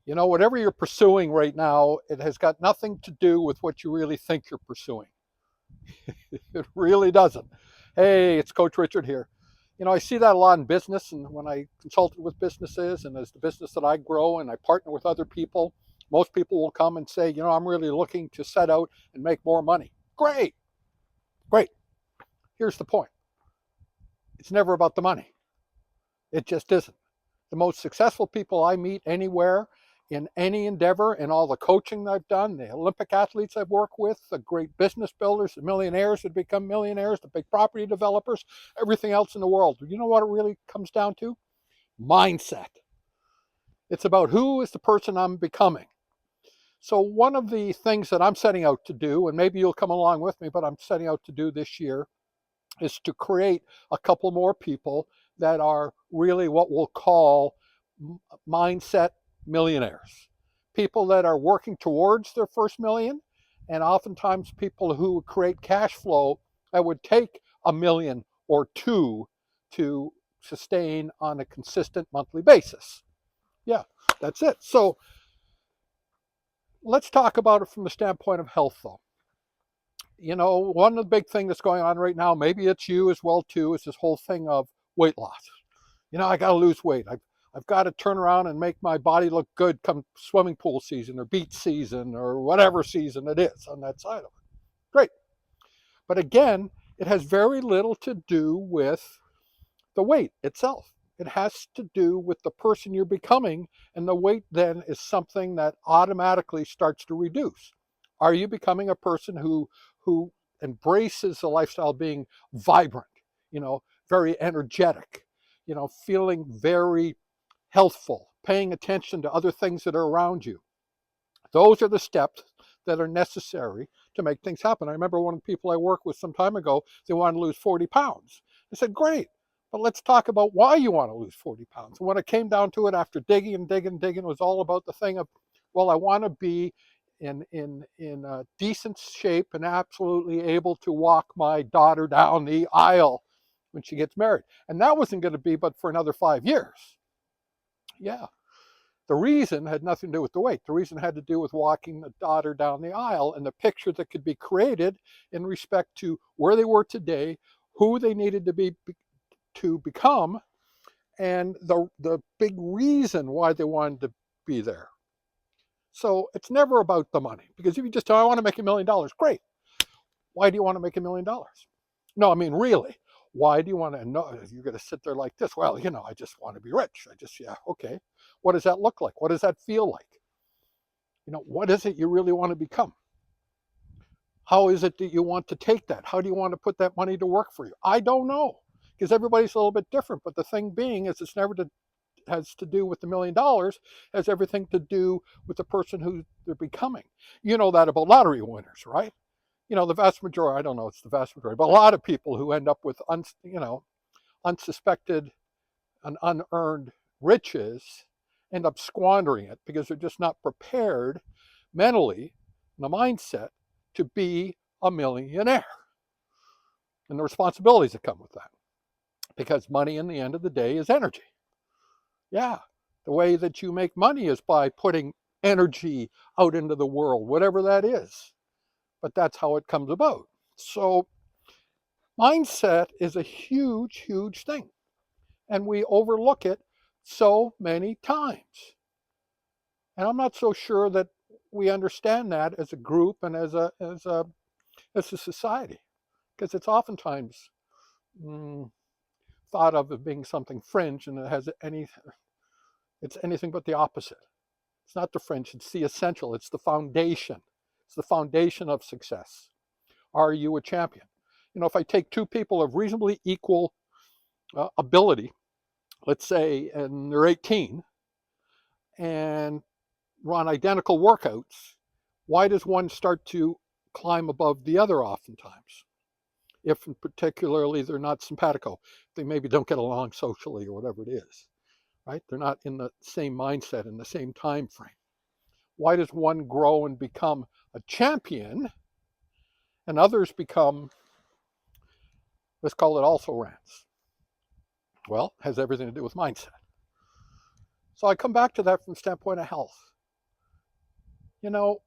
Whatever you're pursuing right now, it has got nothing to do with what you really think you're pursuing. It really doesn't. Hey, it's Coach Richard here. I see that a lot in business, and when I consulted with businesses, and as the business that I grow and I partner with other people, most people will come and say, I'm really looking to set out and make more money. Great, great. Here's the point. It's never about the money. It just isn't. The most successful people I meet anywhere in any endeavor, and all the coaching I've done, the Olympic athletes I've worked with, the great business builders, the millionaires that become millionaires, the big property developers, everything else in the world. You know what it really comes down to? Mindset. It's about who is the person I'm becoming. So one of the things that I'm setting out to do, and maybe you'll come along with me, but I'm setting out to do this year, is to create a couple more people that are really what we'll call mindset millionaires. People that are working towards their first million, and oftentimes people who create cash flow that would take a million or two to sustain on a consistent monthly basis. Yeah, that's it. So let's talk about it from the standpoint of health, though. One of the big things that's going on right now, maybe it's you as well too, is this whole thing of weight loss. I got to lose weight. I've got to turn around and make my body look good come swimming pool season or beach season or whatever season it is on that side of it. Great. But again, it has very little to do with the weight itself. It has to do with the person you're becoming, and the weight then is something that automatically starts to reduce. Are you becoming a person who embraces the lifestyle being vibrant, very energetic, feeling very healthful, paying attention to other things that are around you? Those are the steps that are necessary to make things happen. I remember one of the people I worked with some time ago, they wanted to lose 40 pounds. I said, great, but let's talk about why you want to lose 40 pounds. And when it came down to it, after digging and digging and digging, it was all about the thing of, well, I want to be in a decent shape and absolutely able to walk my daughter down the aisle when she gets married. And that wasn't going to be but for another 5 years. Yeah. The reason had nothing to do with the weight. The reason had to do with walking the daughter down the aisle and the picture that could be created in respect to where they were today, who they needed to become, and the big reason why they wanted to be there. So it's never about the money, because if you just tell, I want to make $1 million, great. Why do you want to make $1 million? No, I mean, really, why do you want to know? You're going to sit there like this. Well, I just want to be rich. Yeah, okay. What does that look like? What does that feel like? What is it you really want to become? How is it that you want to take that? How do you want to put that money to work for you? I don't know, because everybody's a little bit different. But the thing being is, has to do with the $1 million, has everything to do with the person who they're becoming. You know that about lottery winners, right? The vast majority, I don't know, it's the vast majority, but a lot of people who end up with unsuspected and unearned riches end up squandering it because they're just not prepared mentally in the mindset to be a millionaire and the responsibilities that come with that. Because money, in the end of the day, is energy. Yeah, the way that you make money is by putting energy out into the world, whatever that is. But that's how it comes about. So mindset is a huge, huge thing. And we overlook it so many times. And I'm not so sure that we understand that as a group and as a society, because it's oftentimes thought of as being something fringe, and it's anything but the opposite. It's not the fringe, it's the essential, it's the foundation. It's the foundation of success. Are you a champion? If I take two people of reasonably equal ability, let's say, and they're 18, and run identical workouts, why does one start to climb above the other oftentimes? If particularly they're not simpatico, they maybe don't get along socially or whatever it is, right? They're not in the same mindset, in the same time frame. Why does one grow and become a champion and others become, let's call it, also rans? Well, it has everything to do with mindset. So I come back to that from the standpoint of health. You know,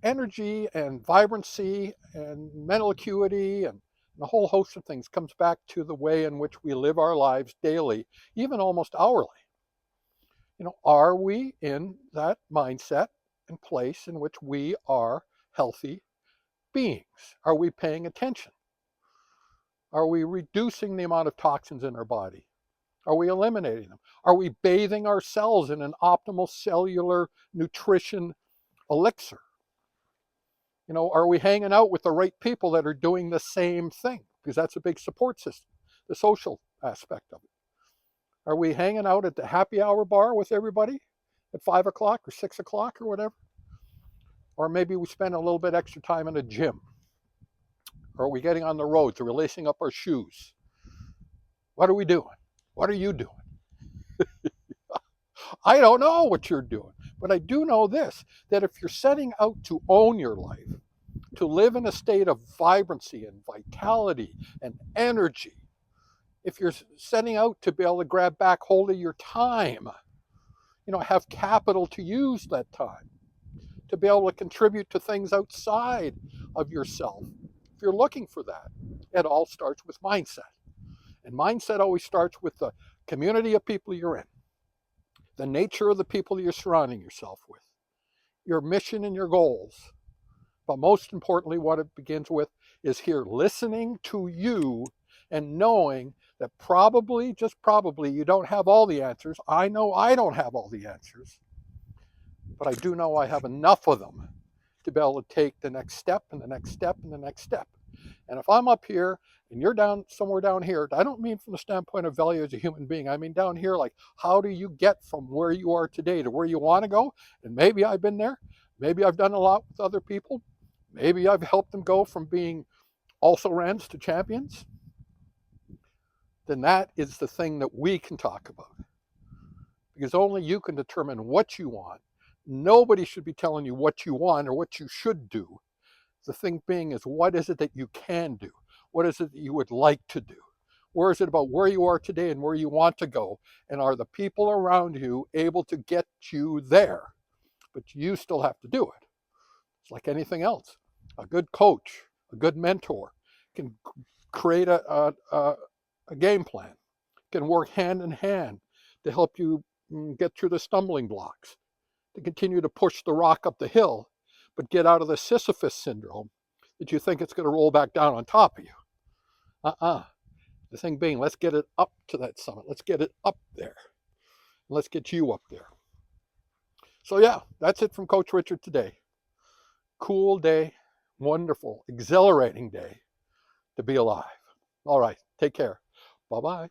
energy and vibrancy and mental acuity and a whole host of things comes back to the way in which we live our lives daily, even almost hourly. Are we in that mindset and place in which we are healthy beings? Are we paying attention? Are we reducing the amount of toxins in our body? Are we eliminating them? Are we bathing ourselves in an optimal cellular nutrition elixir? Are we hanging out with the right people that are doing the same thing? Because that's a big support system, the social aspect of it. Are we hanging out at the happy hour bar with everybody at 5 o'clock or 6 o'clock or whatever? Or maybe we spend a little bit extra time in a gym. Or are we getting on the roads? Are we lacing up our shoes? What are we doing? What are you doing? I don't know what you're doing, but I do know this, that if you're setting out to own your life, to live in a state of vibrancy and vitality and energy, if you're setting out to be able to grab back hold of your time, have capital to use that time, to be able to contribute to things outside of yourself, if you're looking for that, it all starts with mindset. And mindset always starts with the community of people you're in, the nature of the people you're surrounding yourself with, your mission and your goals. But most importantly, what it begins with is here listening to you and knowing that probably, just probably, you don't have all the answers. I know I don't have all the answers, but I do know I have enough of them to be able to take the next step and the next step and the next step. And if I'm up here and you're down somewhere down here, I don't mean from the standpoint of value as a human being. I mean down here, like, how do you get from where you are today to where you want to go? And maybe I've been there. Maybe I've done a lot with other people. Maybe I've helped them go from being also-rans to champions. Then that is the thing that we can talk about. Because only you can determine what you want. Nobody should be telling you what you want or what you should do. The thing being is, what is it that you can do? What is it that you would like to do? Where is it about where you are today and where you want to go? And are the people around you able to get you there? But you still have to do it. It's like anything else. A good coach, a good mentor can create a game plan, can work hand in hand to help you get through the stumbling blocks, to continue to push the rock up the hill, but get out of the Sisyphus syndrome that you think it's going to roll back down on top of you. The thing being, let's get it up to that summit. Let's get it up there. Let's get you up there. So yeah, that's it from Coach Richard today. Cool day, wonderful, exhilarating day to be alive. All right, take care. Bye-bye.